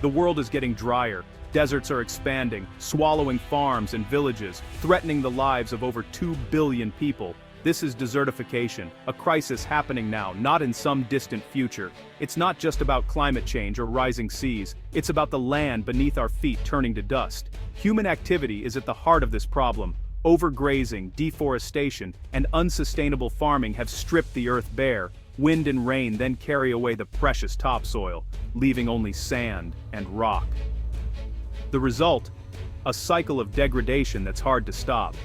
The world is getting drier. Deserts are expanding, swallowing farms and villages, threatening the lives of over 2 billion people. This is desertification, a crisis happening now, not in some distant future. It's not just about climate change or rising seas, it's about the land beneath our feet turning to dust. Human activity is at the heart of this problem. Overgrazing, deforestation, and unsustainable farming have stripped the earth bare. Wind and rain then carry away the precious topsoil, leaving only sand and rock. The result? A cycle of degradation that's hard to stop.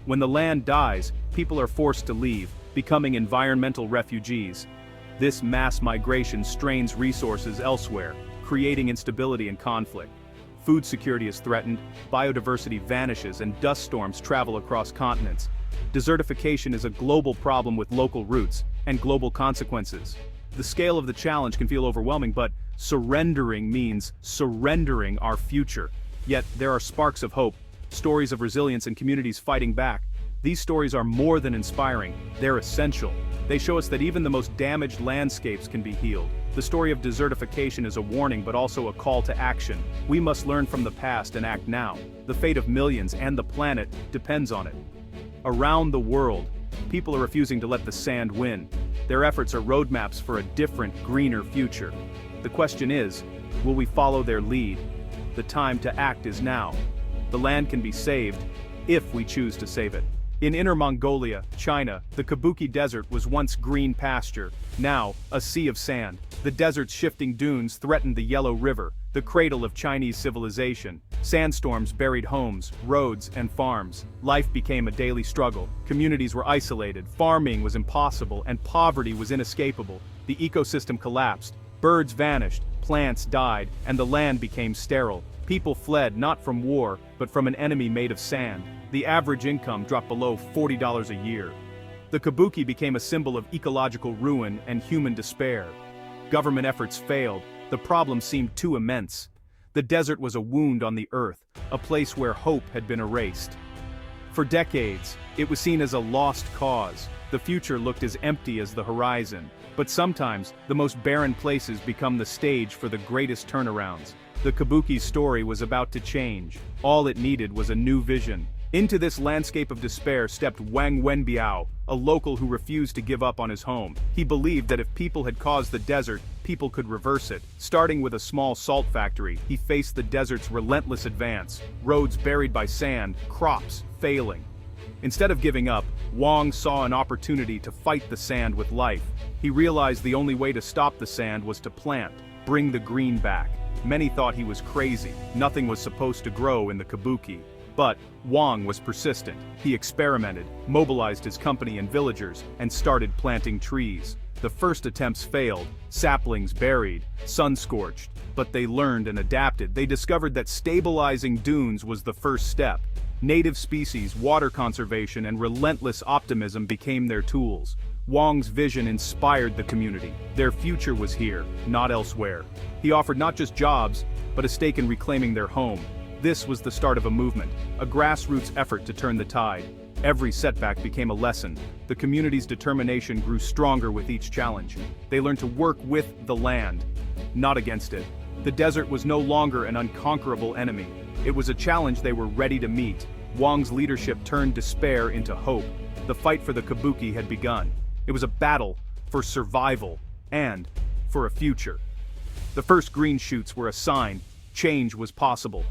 When the land dies, people are forced to leave, becoming environmental refugees. This mass migration strains resources elsewhere, creating instability and conflict. Food security is threatened, biodiversity vanishes, and dust storms travel across continents. Desertification is a global problem with local roots and global consequences. The scale of the challenge can feel overwhelming, but surrendering means surrendering our future. Yet there are sparks of hope, stories of resilience and communities fighting back. These stories are more than inspiring, they're essential. They show us that even the most damaged landscapes can be healed. The story of desertification is a warning but also a call to action. We must learn from the past and act now. The fate of millions and the planet depends on it. Around the world, people are refusing to let the sand win. Their efforts are roadmaps for a different, greener future. The question is, will we follow their lead? The time to act is now. The land can be saved, if we choose to save it. In Inner Mongolia, China, the Kabuki Desert was once green pasture, now a sea of sand. The desert's shifting dunes threatened the Yellow River, the cradle of Chinese civilization. Sandstorms buried homes, roads, and farms. Life became a daily struggle. Communities were isolated, farming was impossible, and poverty was inescapable. The ecosystem collapsed, birds vanished, plants died, and the land became sterile. People fled not from war, but from an enemy made of sand. The average income dropped below $40 a year. The Kabuki became a symbol of ecological ruin and human despair. Government efforts failed. The problem seemed too immense. The desert was a wound on the earth, a place where hope had been erased. For decades, it was seen as a lost cause. The future looked as empty as the horizon. But sometimes, the most barren places become the stage for the greatest turnarounds. The Kabuki's story was about to change. All it needed was a new vision. Into this landscape of despair stepped Wang Wenbiao, a local who refused to give up on his home. He believed that if people had caused the desert, people could reverse it. Starting with a small salt factory, he faced the desert's relentless advance. Roads buried by sand, crops failing. Instead of giving up, Wang saw an opportunity to fight the sand with life. He realized the only way to stop the sand was to plant, bring the green back. Many thought he was crazy. Nothing was supposed to grow in the Kabuki. But Wang was persistent. He experimented, mobilized his company and villagers, and started planting trees. The first attempts failed, saplings buried, sun-scorched. But they learned and adapted. They discovered that stabilizing dunes was the first step. Native species, water conservation, and relentless optimism became their tools. Wang's vision inspired the community. Their future was here, not elsewhere. He offered not just jobs, but a stake in reclaiming their home. This was the start of a movement, a grassroots effort to turn the tide. Every setback became a lesson. The community's determination grew stronger with each challenge. They learned to work with the land, not against it. The desert was no longer an unconquerable enemy. It was a challenge they were ready to meet. Wang's leadership turned despair into hope. The fight for the Kabuki had begun. It was a battle for survival and for a future. The first green shoots were a sign change was possible.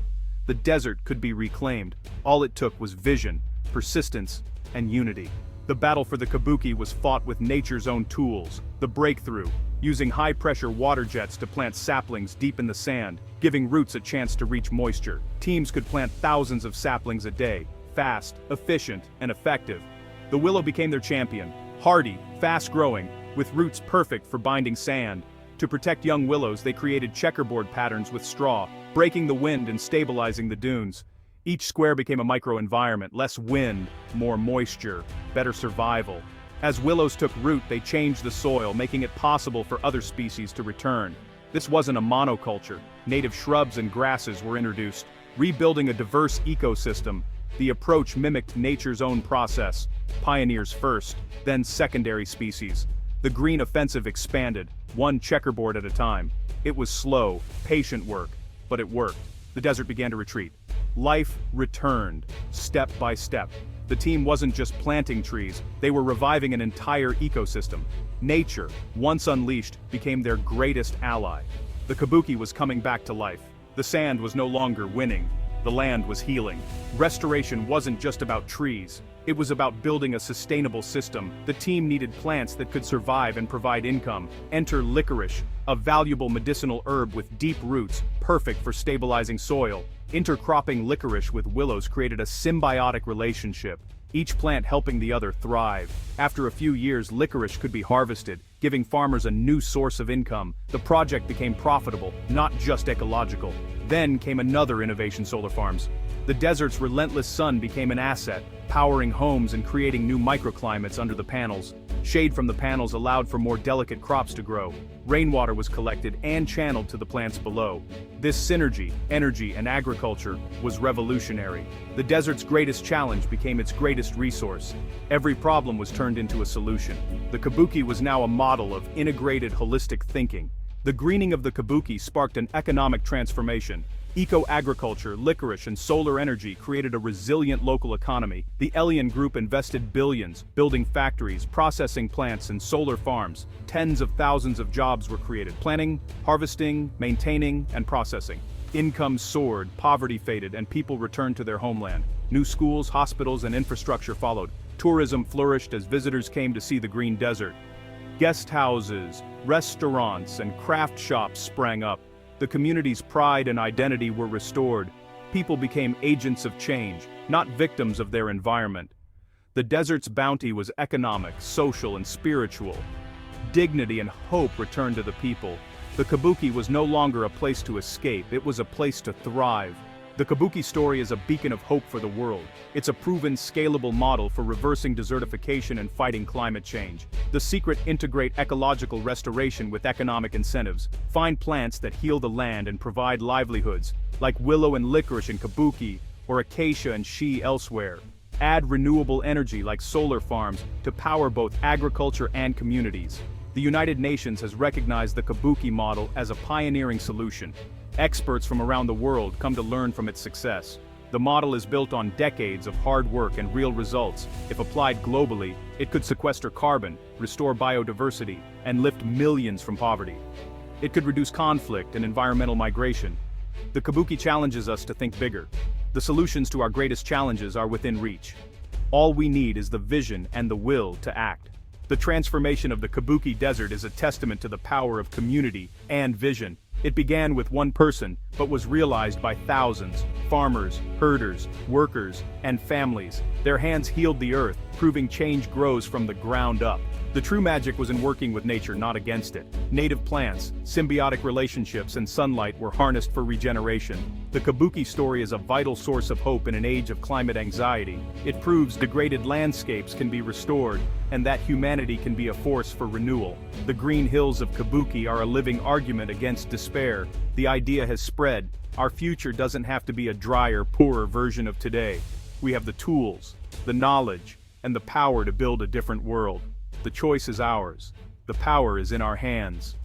The desert could be reclaimed. All it took was vision, persistence, and unity. The battle for the Kabuki was fought with nature's own tools. The breakthrough, using high-pressure water jets to plant saplings deep in the sand, giving roots a chance to reach moisture. Teams could plant thousands of saplings a day, fast, efficient, and effective. The willow became their champion, hardy, fast-growing, with roots perfect for binding sand. To protect young willows, they created checkerboard patterns with straw, breaking the wind and stabilizing the dunes. Each square became a microenvironment, less wind, more moisture, better survival. As willows took root, they changed the soil, making it possible for other species to return. This wasn't a monoculture. Native shrubs and grasses were introduced, rebuilding a diverse ecosystem. The approach mimicked nature's own process. Pioneers first, then secondary species. The green offensive expanded, one checkerboard at a time. It was slow, patient work, but it worked. The desert began to retreat. Life returned, step by step. The team wasn't just planting trees, they were reviving an entire ecosystem. Nature, once unleashed, became their greatest ally. The Kabuki was coming back to life. The sand was no longer winning. The land was healing. Restoration wasn't just about trees. It was about building a sustainable system. The team needed plants that could survive and provide income. Enter licorice, a valuable medicinal herb with deep roots, perfect for stabilizing soil. Intercropping licorice with willows created a symbiotic relationship, each plant helping the other thrive. After a few years, licorice could be harvested, giving farmers a new source of income. The project became profitable, not just ecological. Then came another innovation: solar farms. The desert's relentless sun became an asset, powering homes and creating new microclimates under the panels. Shade from the panels allowed for more delicate crops to grow. Rainwater was collected and channeled to the plants below. This synergy, energy, and agriculture was revolutionary. The desert's greatest challenge became its greatest resource. Every problem was turned into a solution. The Kabuki was now a model of integrated, holistic thinking. The greening of the Kabuki sparked an economic transformation. Eco-agriculture, licorice, and solar energy created a resilient local economy. The Elian Group invested billions, building factories, processing plants, and solar farms. Tens of thousands of jobs were created: planting, harvesting, maintaining, and processing. Income soared, poverty faded, and people returned to their homeland. New schools, hospitals, and infrastructure followed. Tourism flourished as visitors came to see the green desert. Guest houses, restaurants, and craft shops sprang up. The community's pride and identity were restored. People became agents of change, not victims of their environment. The desert's bounty was economic, social, and spiritual. Dignity and hope returned to the people. The Kabuki was no longer a place to escape, it was a place to thrive. The Kabuki story is a beacon of hope for the world. It's a proven, scalable model for reversing desertification and fighting climate change. The secret: integrate ecological restoration with economic incentives. Find plants that heal the land and provide livelihoods, like willow and licorice in Kabuki, or acacia and shea elsewhere. Add renewable energy like solar farms to power both agriculture and communities. The United Nations has recognized the Kabuki model as a pioneering solution. Experts from around the world come to learn from its success. The model is built on decades of hard work and real results. If applied globally, it could sequester carbon, restore biodiversity, and lift millions from poverty. It could reduce conflict and environmental migration. The Kabuki challenges us to think bigger. The solutions to our greatest challenges are within reach. All we need is the vision and the will to act. The transformation of the Kabuki Desert is a testament to the power of community and vision. It began with one person, but was realized by thousands: farmers, herders, workers, and families. Their hands healed the earth, proving change grows from the ground up. The true magic was in working with nature, not against it. Native plants, symbiotic relationships, and sunlight were harnessed for regeneration. The Kabuki story is a vital source of hope in an age of climate anxiety. It proves degraded landscapes can be restored, and that humanity can be a force for renewal. The green hills of Kabuki are a living argument against despair. The idea has spread. Our future doesn't have to be a drier, poorer version of today. We have the tools, the knowledge, and the power to build a different world. The choice is ours. The power is in our hands.